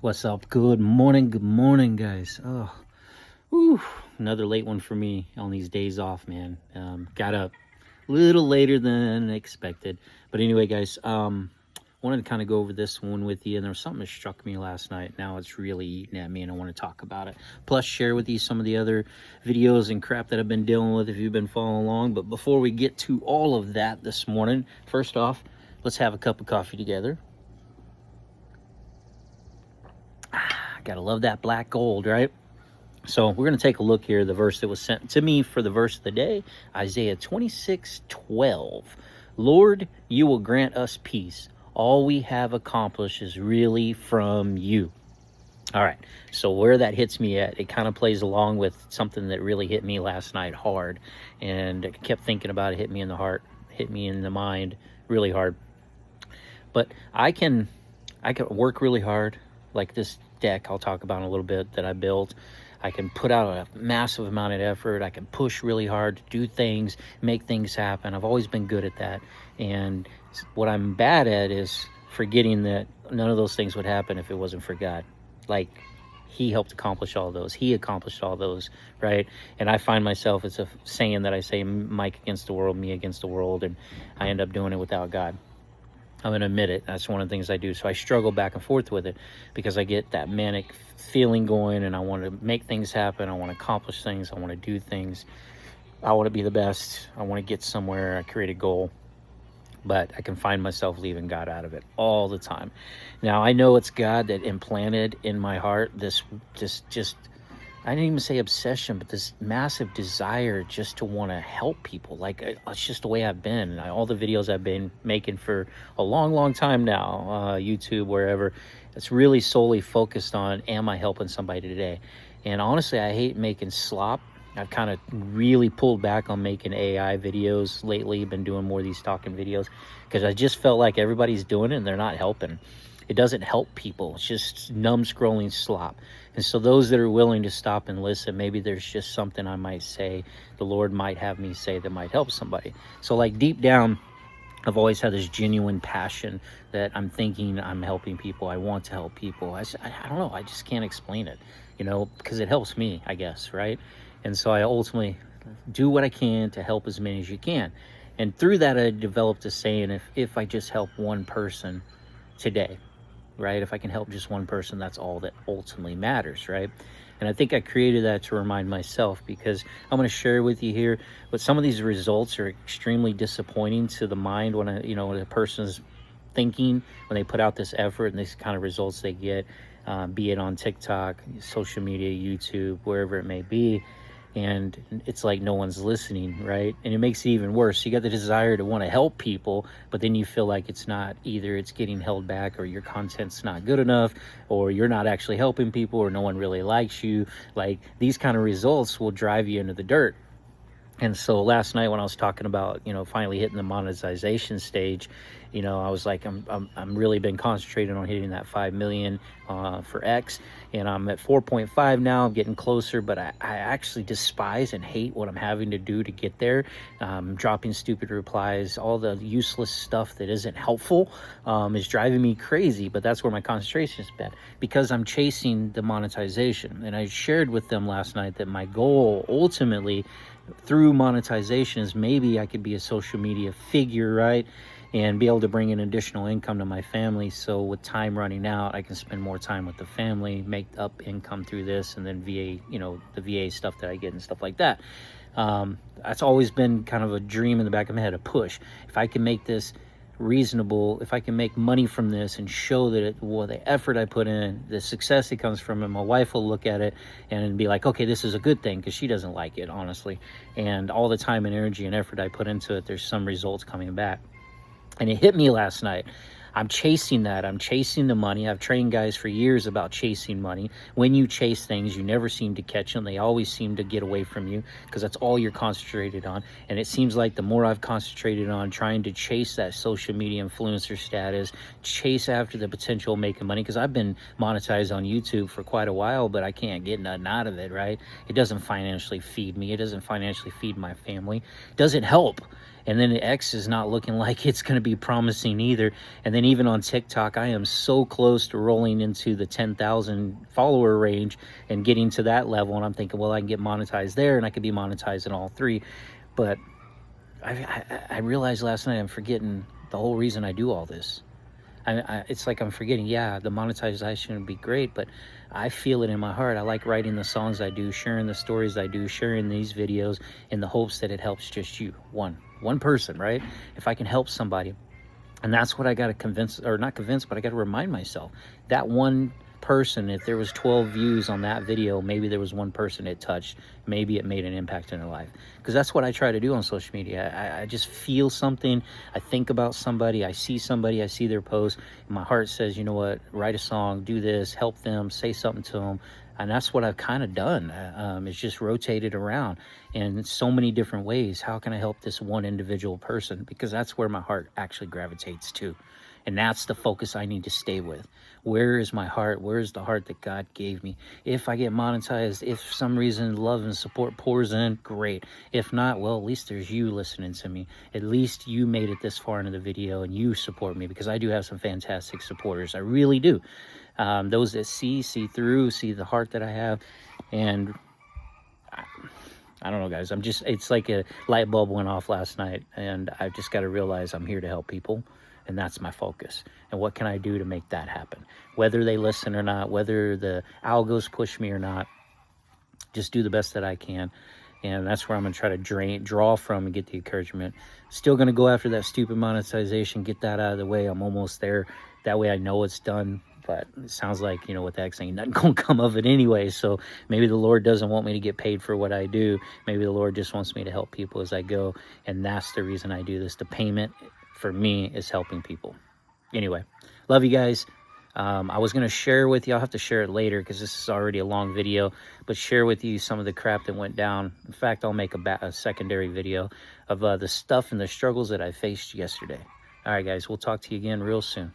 What's up? Good morning, guys. Oh, whew, another late one for me on these days off, man. Got up a little later than expected, but anyway, guys. Wanted to kind of go over this one with you, and there was something that struck me last night. Now it's really eating at me, and I want to talk about it. Plus, share with you some of the other videos and crap that I've been dealing with if you've been following along. But before we get to all of that this morning, first off, let's have a cup of coffee together. Gotta love that black gold, right? So we're going to take a look here. The verse that was sent to me for the verse of the day, Isaiah 26:12. Lord, you will grant us peace. All we have accomplished is really from you. All right. So where that hits me at, it kind of plays along with something that really hit me last night hard. And I kept thinking about it, hit me in the heart, hit me in the mind really hard. But I can work really hard, like this deck I'll talk about in a little bit that I built. I can put out a massive amount of effort. I can push really hard to do things, make things happen. I've always been good at that. And what I'm bad at is forgetting that none of those things would happen if it wasn't for God. Like, he helped accomplish all those. He accomplished all those, right? And I find myself, it's a saying that I say, Mike against the world, me against the world, and I end up doing it without God. I'm going to admit it. That's one of the things I do. So I struggle back and forth with it because I get that manic feeling going and I want to make things happen. I want to accomplish things. I want to do things. I want to be the best. I want to get somewhere. I create a goal. But I can find myself leaving God out of it all the time. Now, I know it's God that implanted in my heart this just I didn't even say obsession, but this massive desire just to want to help people. Like, it's just the way I've been. All the videos I've been making for a long time now, YouTube, wherever, it's really solely focused on, am I helping somebody today? And honestly, I hate making slop. I've kind of really pulled back on making AI videos lately. Been doing more of these talking videos because I just felt like everybody's doing it and they're not helping. It doesn't help people. It's just numb scrolling slop. And so those that are willing to stop and listen, maybe there's just something I might say, the Lord might have me say that might help somebody. So like deep down, I've always had this genuine passion that I'm thinking I'm helping people. I want to help people. I don't know. I just can't explain it, because it helps me, I guess, right? And so I ultimately do what I can to help as many as you can. And through that, I developed a saying, if I just help one person today, right? If I can help just one person, that's all that ultimately matters, right? And I think I created that to remind myself because I'm going to share with you here, but some of these results are extremely disappointing to the mind when when a person's thinking, when they put out this effort and these kind of results they get, be it on TikTok, social media, YouTube, wherever it may be. And it's like no one's listening, right? And it makes it even worse. You got the desire to want to help people, but then you feel like it's not, either it's getting held back or your content's not good enough or you're not actually helping people or no one really likes you. Like, these kind of results will drive you into the dirt. And so last night when I was talking about, finally hitting the monetization stage, I was like, I'm really been concentrating on hitting that 5 million for X, and I'm at 4.5 now. I'm getting closer, but I actually despise and hate what I'm having to do to get there. Dropping stupid replies, all the useless stuff that isn't helpful is driving me crazy, but that's where my concentration has been because I'm chasing the monetization. And I shared with them last night that my goal ultimately through monetization is maybe I could be a social media figure, right? And be able to bring in additional income to my family. So with time running out, I can spend more time with the family, make up income through this, and then VA, the VA stuff that I get and stuff like that. That's always been kind of a dream in the back of my head, a push. If I can make this reasonable, if I can make money from this and show that the effort I put in, the success that comes from it, my wife will look at it and be like, okay, this is a good thing, because she doesn't like it, honestly. And all the time and energy and effort I put into it, there's some results coming back. And it hit me last night. I'm chasing that. I'm chasing the money. I've trained guys for years about chasing money. When you chase things, you never seem to catch them. They always seem to get away from you because that's all you're concentrated on. And it seems like the more I've concentrated on trying to chase that social media influencer status, chase after the potential of making money, because I've been monetized on YouTube for quite a while, but I can't get nothing out of it, right? It doesn't financially feed me. It doesn't financially feed my family. It doesn't help. And then the X is not looking like it's going to be promising either. And then even on TikTok, I am so close to rolling into the 10,000 follower range and getting to that level. And I'm thinking, well, I can get monetized there and I could be monetized in all three. But I realized last night I'm forgetting the whole reason I do all this. It's like I'm forgetting, yeah, the monetization would be great, but I feel it in my heart. I like writing the songs I do, sharing the stories I do, sharing these videos in the hopes that it helps just you, one person, right? If I can help somebody. And that's what I got to convince, or not convince, but I got to remind myself. That one person, if there was 12 views on that video, maybe there was one person it touched, maybe it made an impact in their life. Because that's what I try to do on social media. I just feel something, I think about somebody, I see somebody, I see their post, and my heart says, you know what, write a song, do this, help them, say something to them. And that's what I've kind of done. It's just rotated around in so many different ways. How can I help this one individual person? Because that's where my heart actually gravitates to. And that's the focus I need to stay with. Where is my heart? Where is the heart that God gave me? If I get monetized, if for some reason love and support pours in, great. If not, well, at least there's you listening to me. At least you made it this far into the video and you support me, because I do have some fantastic supporters. I really do. Those that see through, see the heart that I have. And I don't know, guys. It's like a light bulb went off last night, and I've just got to realize I'm here to help people. And that's my focus. And what can I do to make that happen? Whether they listen or not, whether the algos push me or not, just do the best that I can. And that's where I'm going to try to draw from and get the encouragement. Still going to go after that stupid monetization, get that out of the way. I'm almost there. That way I know it's done. But it sounds like, you know, with that saying, nothing going to come of it anyway. So maybe the Lord doesn't want me to get paid for what I do. Maybe the Lord just wants me to help people as I go. And that's the reason I do this. The payment for me is helping people. Anyway, love you guys. I was going to share with you, I'll have to share it later because this is already a long video, but share with you some of the crap that went down. In fact, I'll make a secondary video of the stuff and the struggles that I faced yesterday. All right, guys, we'll talk to you again real soon.